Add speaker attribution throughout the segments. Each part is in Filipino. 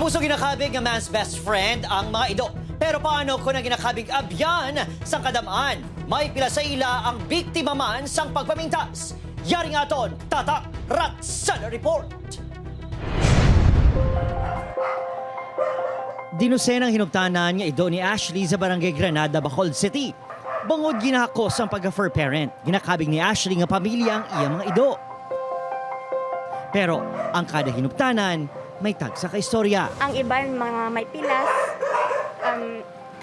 Speaker 1: Kapuso ginakabig ng man's best friend ang mga ido. Pero paano kung ginakabig abyan sa kadamaan? May pila sa ila ang biktima man sang pagpamintas. Yari nga aton, Tatak Ratsana Report. Dinusenang hinugtanan nga ido ni Ashley sa barangay Granada, Bacolod City. Bangod ginahakos ang pagka-fur parent, ginakabig ni Ashley nga pamilya ang iyang mga ido. Pero ang kada hinugtanan, may tagsa ka istorya.
Speaker 2: Ang iban mga may pilas,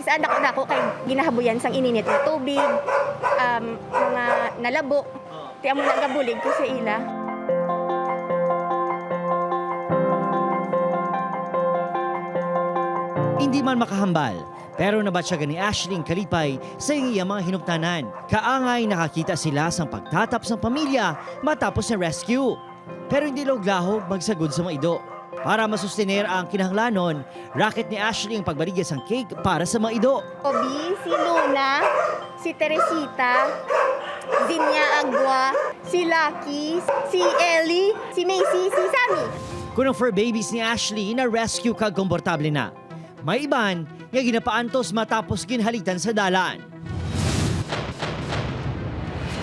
Speaker 2: kasi dako kay ginahabuyan sang ininit na tubig, mga nalabo. Tiyan mo nagabulig ko sa ila.
Speaker 1: Hindi man makahambal, pero nabatsaga ni Ashley ang kalipay sa iyang mga hinugtanan. Kaangay nakakita sila sa pagtatap sa pamilya matapos ng rescue. Pero hindi laog-lahog magsagod sa mga ido. Para masustener ang kinahanglanon, racket ni Ashley ang pagbaligya ng cake para sa mga ido.
Speaker 2: Obi, si Luna, si Teresita, Zinya Agua, si Lucky, si Ellie, si Macy, si Sammy.
Speaker 1: Kung ang fur babies ni Ashley na rescue kag komportable na. May iban nga ginapaantos matapos ginhalitan sa dalan.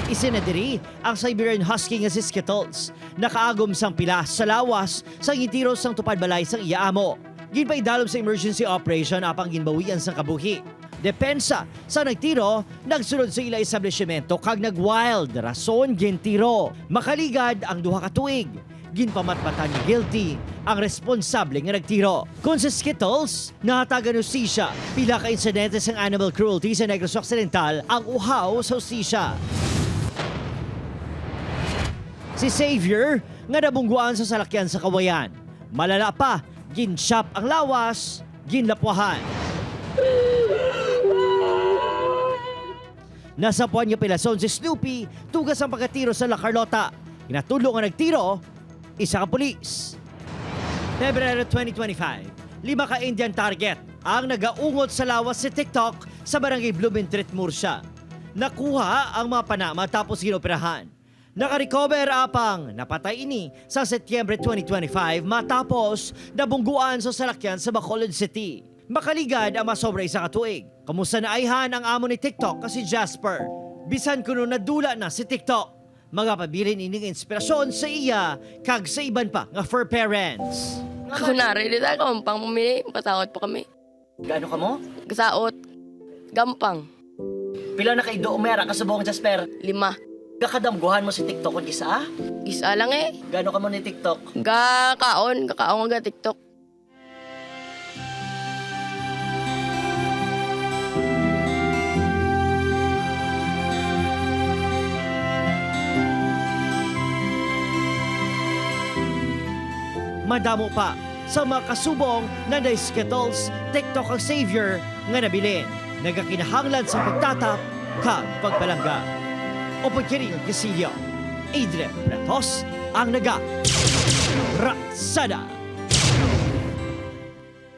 Speaker 1: Isinadiri ang Siberian Husky nga si Skittles. Nakaagom sang pilas sa lawas sa ngitiro sang tupad balay sang iyaamo. Ginpaidalom sa emergency operation apang ginbawian sang kabuhi. Depensa sa nagtiro, nagsunod sa ila establishmento kag nag-wild rason gintiro. Makaligad ang duha ka tuig. Ginpamatmatan ni guilty ang responsable nga nagtiro. Kung sa Skittles, nahatagan ng hustisya. Pila ka insidente sang animal cruelty sa Negros Occidental ang uhaw sa hustisya. Si Xavier nga nabungguan sa salakyan sa kawayan. Malala pa, ginshop ang lawas, ginlapwahan. Nasapuan niya pilason si Snoopy, tugas ang pagkatiro sa La Carlota. Inatulong ang nagtiro, isa ka pulis. Pebrero 2025, 5 ka Indian target ang nagaungot sa lawas si TikTok sa barangay Blumentritt, Murcia. Nakuha ang mga panama tapos ginoperahan. Nakarecover apang napatay ini sa Setyembre 2025 matapos nabungguan sa salakyan sa Bacolod City. Makaligad ang masobra isa katuig. Kamusta na ayhan ang amo ni TikTok kasi Jasper? Bisan kuno nadula na si TikTok. Mga pabilin ining inspirasyon sa iya kag sa iban pa nga fur parents.
Speaker 3: Kunwari, di tayo gampang pumili. Makasaot pa kami.
Speaker 1: Gaano ka mo?
Speaker 3: Kasaot. Gampang.
Speaker 1: Pila na kay do umera ka sa buong Jasper?
Speaker 3: 5.
Speaker 1: Kakadamguhan mo si TikTok kung isa?
Speaker 3: Isa lang eh.
Speaker 1: Gaano ka mo ni TikTok?
Speaker 3: Kakaon nga TikTok.
Speaker 1: Madamo pa sa mga kasubong na na Skittles, TikTok ang savior nga nabilin. Nagakinahanglan sa pagtatap kag pagbalangga. O pagkiring ang kasilyo, Adrian Pretos ang naga Ratsada.